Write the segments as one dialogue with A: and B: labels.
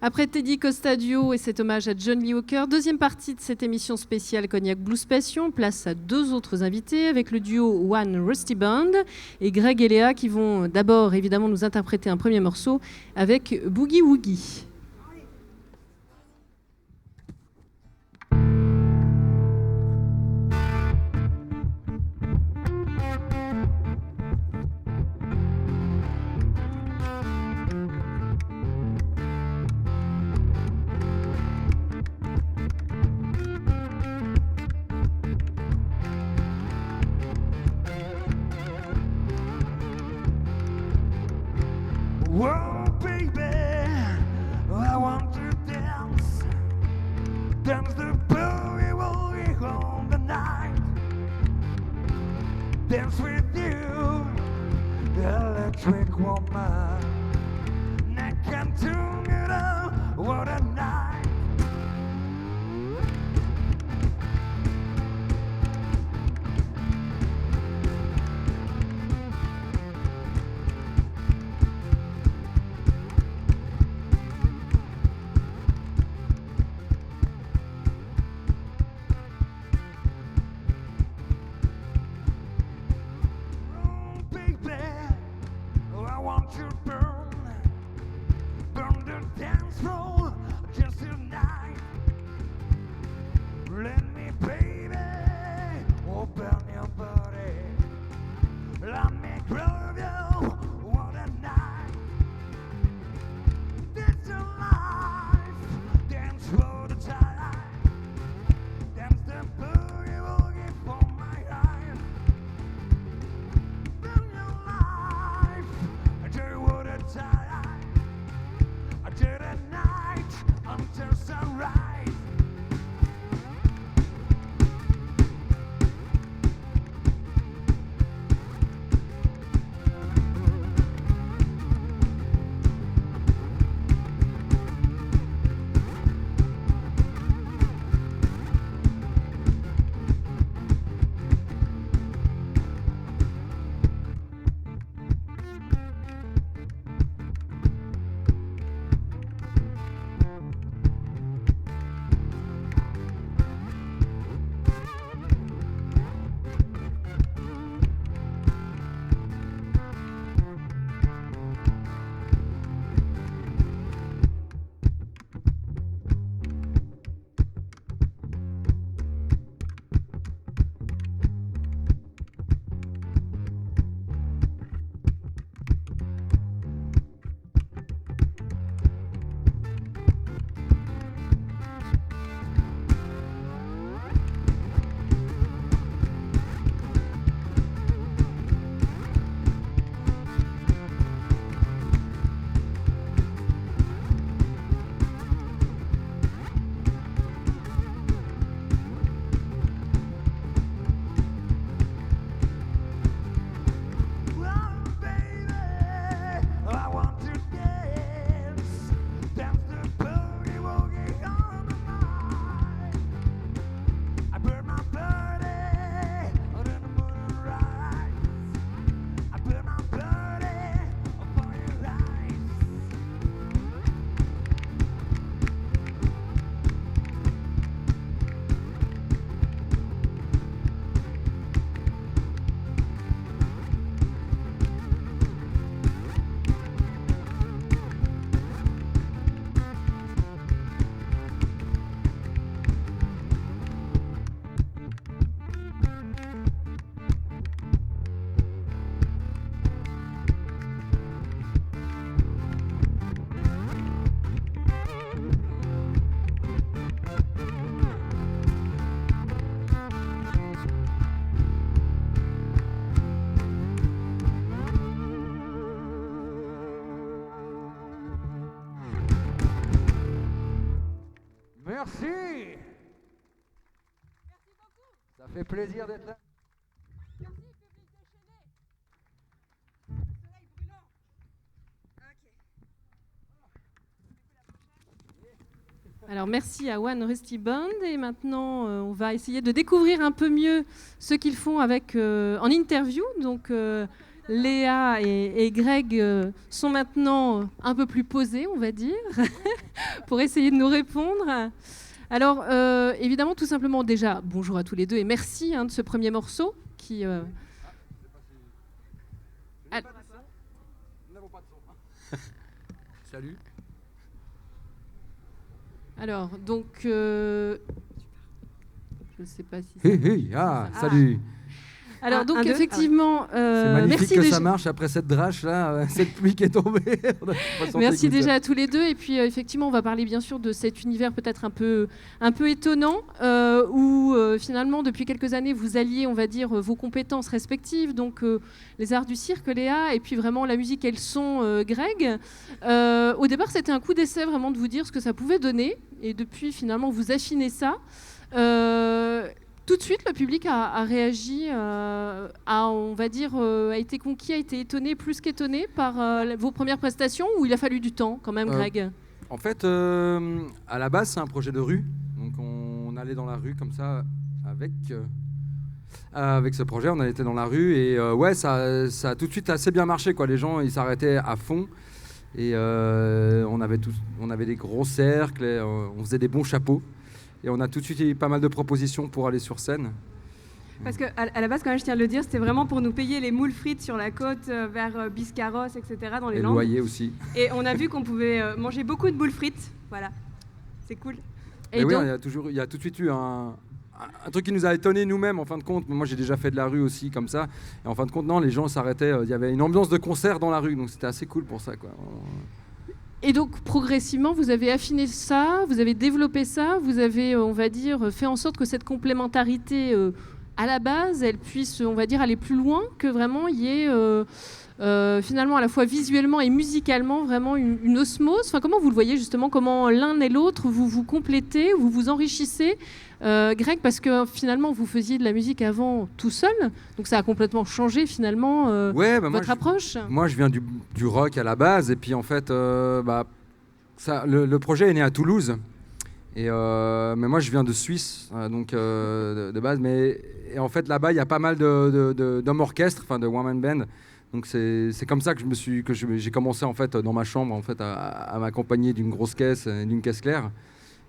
A: Après Teddy Costadio et cet hommage à John Lee Hooker, deuxième partie de cette émission spéciale Cognac Blues Passion, place à deux autres invités avec le duo One Rusty Band et Greg et Léa qui vont d'abord évidemment nous interpréter un premier morceau avec Boogie Woogie.
B: Whoa, baby, I want to dance, dance the boogie woogie on the night, dance with you, electric woman, neck and together, what a night. Merci. Merci beaucoup. Ça fait plaisir d'être là.
C: Merci, public déchaîné. Le soleil brûlant. Ok.
A: Alors merci à One Rusty Band et maintenant on va essayer de découvrir un peu mieux ce qu'ils font avec en interview. Donc Léa et Greg sont maintenant un peu plus posés, on va dire, pour essayer de nous répondre. Alors, évidemment, tout simplement, déjà, bonjour à tous les deux et merci de ce premier morceau qui...
D: Salut.
A: Alors, donc... je ne sais pas si...
D: Salut.
A: Alors, donc,
E: un, deux,
A: effectivement,
D: C'est magnifique
A: merci
D: que
A: déjà.
D: ça marche après cette drache là, cette pluie qui est tombée.
A: Merci déjà à tous les deux. Et puis, effectivement, on va parler bien sûr de cet univers peut-être un peu étonnant, où finalement, depuis quelques années, vous alliez, on va dire, vos compétences respectives, donc les arts du cirque, Léa, et puis vraiment la musique et le son, Greg. Au départ, c'était un coup d'essai vraiment de vous dire ce que ça pouvait donner. Et depuis, finalement, vous affinez ça. Tout de suite, le public a réagi, on va dire, a été conquis, a été étonné, plus qu'étonné par vos premières prestations, ou il a fallu du temps quand même, Greg?
D: En fait, à la base, c'est un projet de rue. Donc on allait dans la rue comme ça avec ce projet. On était dans la rue et ouais, ça a tout de suite assez bien marché, quoi. Les gens, ils s'arrêtaient à fond. Et on avait des gros cercles, et, on faisait des bons chapeaux. Et on a tout de suite eu pas mal de propositions pour aller sur scène.
E: Parce qu'à la base, quand même, je tiens à le dire, c'était vraiment pour nous payer les moules frites sur la côte vers Biscarrosse, etc. dans les
D: Et le
E: Landes.
D: loyer aussi.
E: Et on a vu qu'on pouvait manger beaucoup de moules frites. Voilà, c'est cool.
D: Et oui, il y a tout de suite eu un truc qui nous a étonnés nous-mêmes en fin de compte. Moi, j'ai déjà fait de la rue aussi comme ça. Et en fin de compte, non, les gens s'arrêtaient. Il y avait une ambiance de concert dans la rue, donc c'était assez cool pour ça, quoi.
A: Et donc, progressivement, vous avez affiné ça, vous avez développé ça, vous avez, on va dire, fait en sorte que cette complémentarité, à la base, elle puisse, on va dire, aller plus loin, que vraiment il y ait, finalement, à la fois visuellement et musicalement, vraiment une osmose. Enfin, comment vous le voyez, justement, comment l'un et l'autre, vous vous complétez, vous vous enrichissez, Greg, parce que finalement, vous faisiez de la musique avant tout seul, donc ça a complètement changé, finalement, votre approche.
D: Moi, je viens du rock à la base, et puis en fait, le projet est né à Toulouse. Mais moi, je viens de Suisse, donc de base. Et en fait, là-bas, il y a pas mal d'hommes orchestres, enfin de one-man band. Donc c'est comme ça que j'ai commencé en fait dans ma chambre en fait à m'accompagner d'une grosse caisse, d'une caisse claire.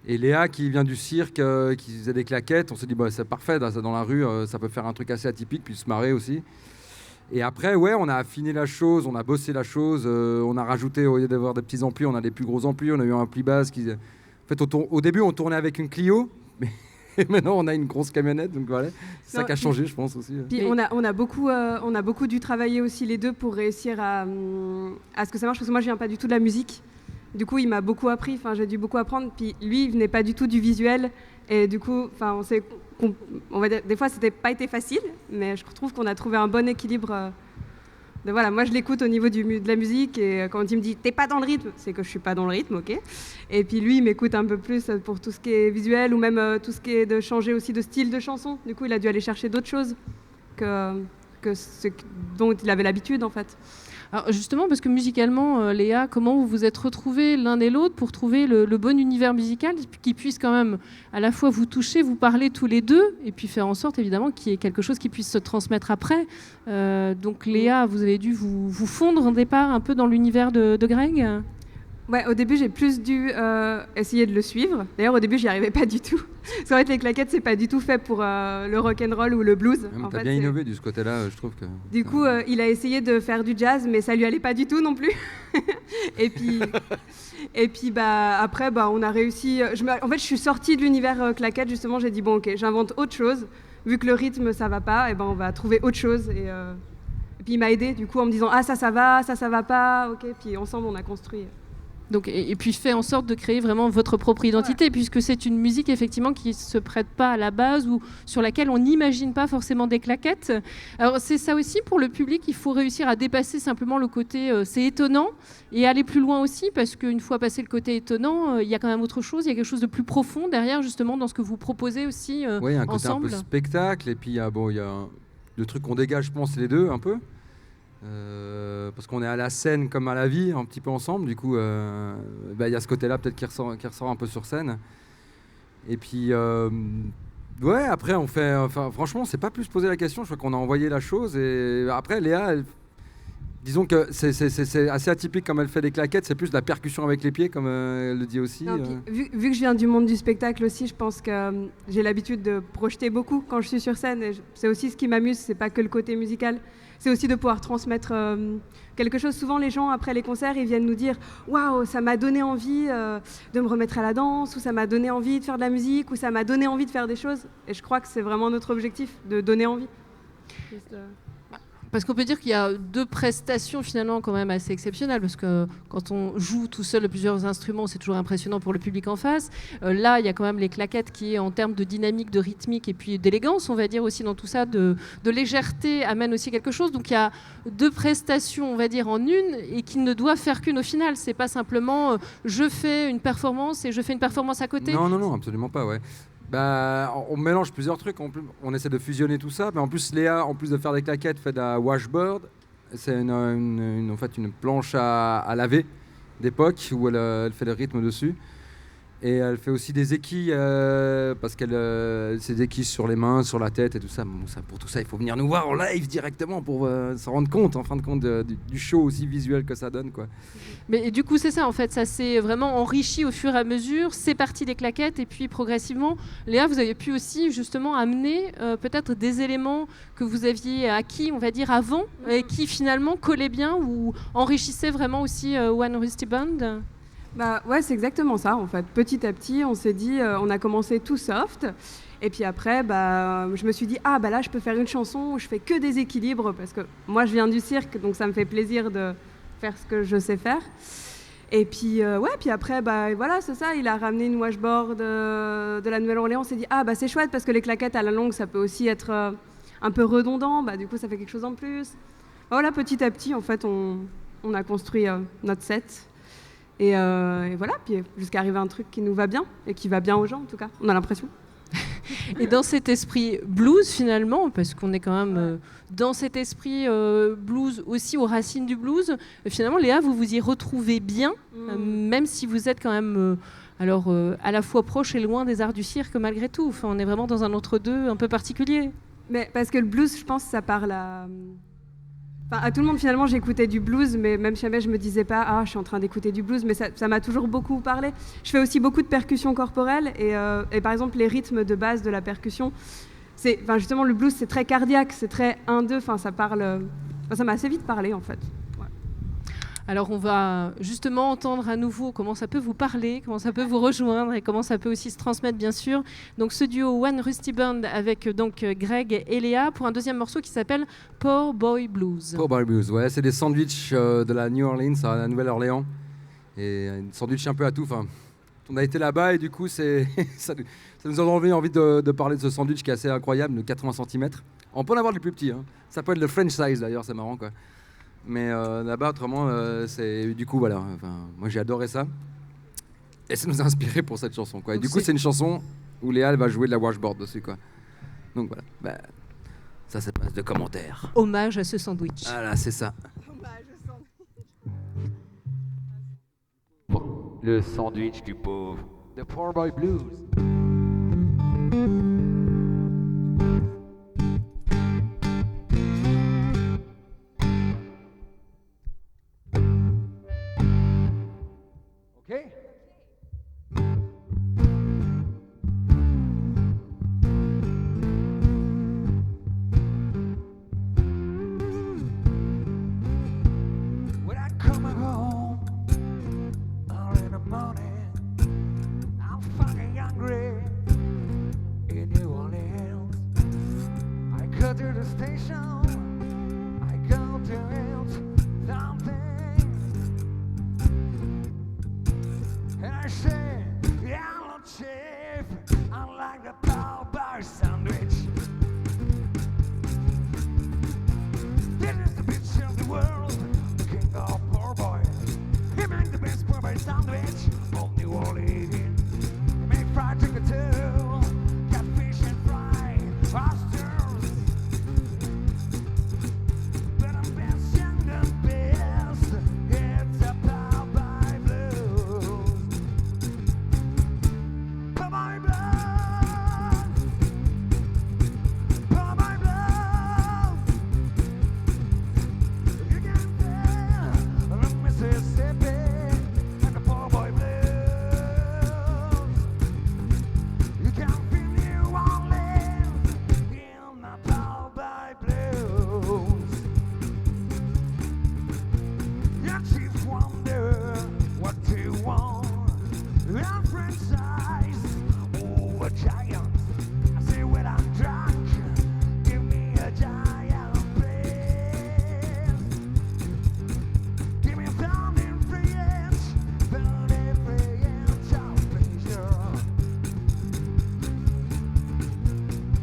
D: Et Léa qui vient du cirque, qui faisait des claquettes, on s'est dit bah, c'est parfait dans la rue, ça peut faire un truc assez atypique puis se marrer aussi. Et après ouais, on a affiné la chose, on a bossé la chose, on a rajouté au lieu d'avoir des petits amplis, on a des plus gros amplis, on a eu un ampli basse qui en fait au début on tournait avec une Clio, mais et maintenant on a une grosse camionnette, donc voilà, c'est ça qui a changé je pense aussi.
E: Puis on a beaucoup dû travailler aussi les deux pour réussir à ce que ça marche, parce que moi je viens pas du tout de la musique. Du coup, il m'a beaucoup appris, enfin j'ai dû beaucoup apprendre, puis lui il venait pas du tout du visuel et du coup, enfin on va dire des fois c'était pas été facile, mais je trouve qu'on a trouvé un bon équilibre. Voilà, moi je l'écoute au niveau de la musique et quand il me dit t'es pas dans le rythme, c'est que je suis pas dans le rythme, ok. Et puis lui il m'écoute un peu plus pour tout ce qui est visuel ou même tout ce qui est de changer aussi de style de chanson. Du coup il a dû aller chercher d'autres choses que ce dont il avait l'habitude en fait.
A: Alors justement, parce que musicalement, Léa, comment vous vous êtes retrouvés l'un et l'autre pour trouver le bon univers musical qui puisse quand même à la fois vous toucher, vous parler tous les deux, et puis faire en sorte évidemment qu'il y ait quelque chose qui puisse se transmettre après. Donc Léa, vous avez dû vous fondre au départ un peu dans l'univers de Greg ?
E: Ouais, au début, j'ai plus dû essayer de le suivre. D'ailleurs, au début, j'y arrivais pas du tout. Parce qu'en fait, les claquettes, c'est pas du tout fait pour le rock'n'roll ou le blues.
D: T'as bien innové de ce côté-là, je trouve que...
E: Du coup, il a essayé de faire du jazz, mais ça lui allait pas du tout non plus. et puis après, on a réussi... En fait, je suis sortie de l'univers claquette, justement. J'ai dit, bon, ok, j'invente autre chose. Vu que le rythme, ça va pas, et on va trouver autre chose. Et puis, il m'a aidé, du coup, en me disant, ah, ça va pas, ok. Puis ensemble, on a construit...
A: Donc, et puis fait en sorte de créer vraiment votre propre identité, puisque c'est une musique effectivement qui ne se prête pas à la base ou sur laquelle on n'imagine pas forcément des claquettes. Alors c'est ça aussi pour le public, il faut réussir à dépasser simplement le côté c'est étonnant et aller plus loin aussi, parce qu'une fois passé le côté étonnant, il y a quand même autre chose, il y a quelque chose de plus profond derrière justement dans ce que vous proposez aussi
D: oui, il y a un côté
A: ensemble.
D: Un peu spectacle, et puis il y a le truc qu'on dégage, je pense, les deux un peu. Parce qu'on est à la scène comme à la vie, un petit peu ensemble. Du coup, y a ce côté-là peut-être qui ressort un peu sur scène. Et puis, ouais, après, on fait... Enfin, franchement, on s'est pas plus posé la question. Je crois qu'on a envoyé la chose. Et après, Léa, disons que c'est assez atypique comme elle fait des claquettes, c'est plus de la percussion avec les pieds, comme elle le dit aussi.
E: Non, puis, vu que je viens du monde du spectacle aussi, je pense que j'ai l'habitude de projeter beaucoup quand je suis sur scène. Et c'est aussi ce qui m'amuse, c'est pas que le côté musical, c'est aussi de pouvoir transmettre quelque chose. Souvent, les gens, après les concerts, ils viennent nous dire « Waouh, ça m'a donné envie de me remettre à la danse » ou « Ça m'a donné envie de faire de la musique » ou « Ça m'a donné envie de faire des choses ». Et je crois que c'est vraiment notre objectif, de donner envie.
A: Parce qu'on peut dire qu'il y a 2 prestations finalement quand même assez exceptionnelles, parce que quand on joue tout seul de plusieurs instruments, c'est toujours impressionnant pour le public en face. Là, il y a quand même les claquettes qui, en termes de dynamique, de rythmique et puis d'élégance, on va dire aussi dans tout ça, de légèreté, amène aussi quelque chose. Donc il y a 2 prestations, on va dire, en une, et qui ne doivent faire qu'une au final. C'est pas simplement je fais une performance et je fais une performance à côté.
D: Non, absolument pas, ouais. Bah, on mélange plusieurs trucs, on essaie de fusionner tout ça, mais en plus Léa, en plus de faire des claquettes, fait de la washboard. C'est en fait une planche à laver d'époque où elle fait le rythme dessus. Et elle fait aussi des équilles, parce qu'elle ses équilles sur les mains, sur la tête et tout ça. Bon, pour tout ça, il faut venir nous voir en live directement pour s'en rendre compte, en fin de compte, du show aussi visuel que ça donne, quoi.
A: Mais du coup, c'est ça, en fait, ça s'est vraiment enrichi au fur et à mesure. C'est parti des claquettes, et puis progressivement, Léa, vous avez pu aussi justement amener peut-être des éléments que vous aviez acquis, on va dire, avant, et qui finalement collaient bien ou enrichissaient vraiment aussi One Rusty Band.
E: Bah ouais, c'est exactement ça en fait. Petit à petit, on s'est dit, on a commencé tout soft, et puis après, je me suis dit là, je peux faire une chanson où je fais que des équilibres, parce que moi, je viens du cirque, donc ça me fait plaisir de faire ce que je sais faire. Et puis puis après, voilà, c'est ça. Il a ramené une washboard de la Nouvelle-Orléans. On s'est dit c'est chouette parce que les claquettes à la longue, ça peut aussi être un peu redondant. Du coup, ça fait quelque chose en plus. Voilà, petit à petit, en fait, on a construit notre set. Et voilà, puis jusqu'à arriver à un truc qui nous va bien, et qui va bien aux gens en tout cas, on a l'impression.
A: Et dans cet esprit blues finalement, parce qu'on est quand même dans cet esprit blues aussi, aux racines du blues, finalement Léa, vous y retrouvez bien, même si vous êtes quand même à la fois proche et loin des arts du cirque malgré tout. Enfin, on est vraiment dans un entre-deux un peu particulier.
E: Mais parce que le blues, je pense, ça parle à tout le monde. Finalement, j'écoutais du blues, mais même jamais je me disais pas je suis en train d'écouter du blues, mais ça m'a toujours beaucoup parlé. Je fais aussi beaucoup de percussions corporelles, et par exemple les rythmes de base de la percussion, justement le blues, c'est très cardiaque, c'est très 1-2, ça m'a assez vite parlé en fait.
A: Alors on va justement entendre à nouveau comment ça peut vous parler, comment ça peut vous rejoindre et comment ça peut aussi se transmettre bien sûr. Donc ce duo One Rusty Band avec donc Greg et Léa pour un deuxième morceau qui s'appelle Poor Boy Blues.
D: Poor Boy Blues, ouais, c'est des sandwichs de la New Orleans à la Nouvelle-Orléans. Et un sandwich un peu à tout. Enfin, on a été là-bas et du coup ça nous a envie de parler de ce sandwich qui est assez incroyable, de 80 cm. On peut en avoir les plus petits, hein. Ça peut être le French size d'ailleurs, c'est marrant quoi. Mais là-bas, autrement, c'est du coup, voilà. Moi, j'ai adoré ça. Et ça nous a inspiré pour cette chanson, quoi. Et du coup, c'est une chanson où Léa, elle va jouer de la washboard dessus, quoi. Donc voilà. Ça, c'est pas de commentaires.
A: Hommage à ce sandwich.
D: Voilà, c'est ça.
F: Le sandwich du pauvre.
B: The Poor Boy Blues. Okay. When I come home early in the morning, I'm fucking hungry in New Orleans. I go to the station, I go to eat something, and I say, hello chief, I like the power bar sandwich. This is the bitch of the world, the king of poor boy. He made the best poor boy sandwich of New Orleans. He made fried chicken too, catfish and fry, oysters. But I'm best young the best, it's a power by blues. Power by blood, power by blood. You can a giant. I say when I'm drunk, give me a giant, please. Give me a pounding free inch of pleasure.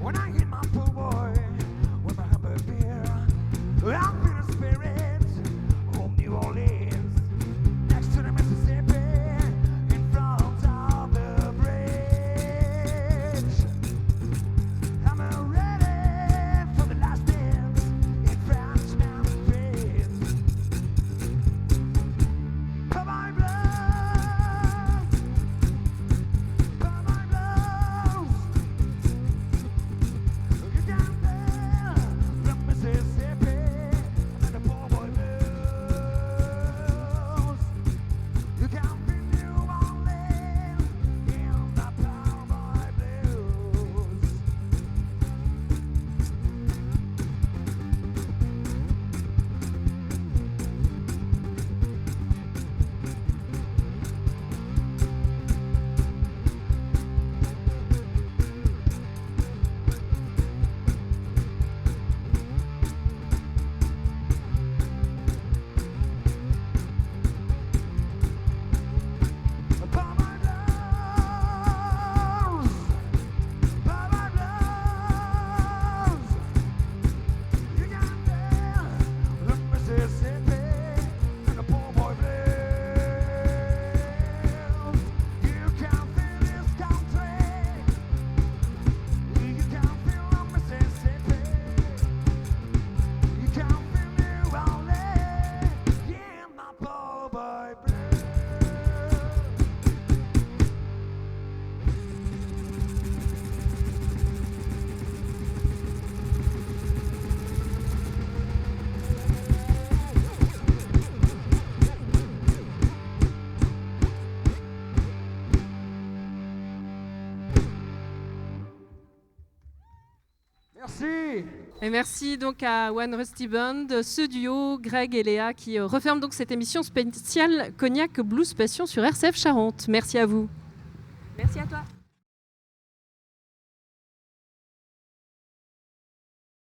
B: When I hit my pool boy with my humble beer, I'll feel the spirit of New Orleans next to the Mississippi in front of the bridge. I'm ready for the last dance in French Memphis. For my blood, for my blood. You can feel the Mississippi and the poor boy blues. You can feel New Orleans in the poor boy blues. For my blues, for my blues. You can feel the Mississippi and the poor boy blues. You can feel this country. You can feel the Mississippi. You can feel New Orleans. Yeah, my poor boy blues. Merci.
A: Et merci donc à One Rusty Band, ce duo, Greg et Léa, qui referment donc cette émission spéciale Cognac Blues Passion sur RCF Charente. Merci à vous.
E: Merci à toi.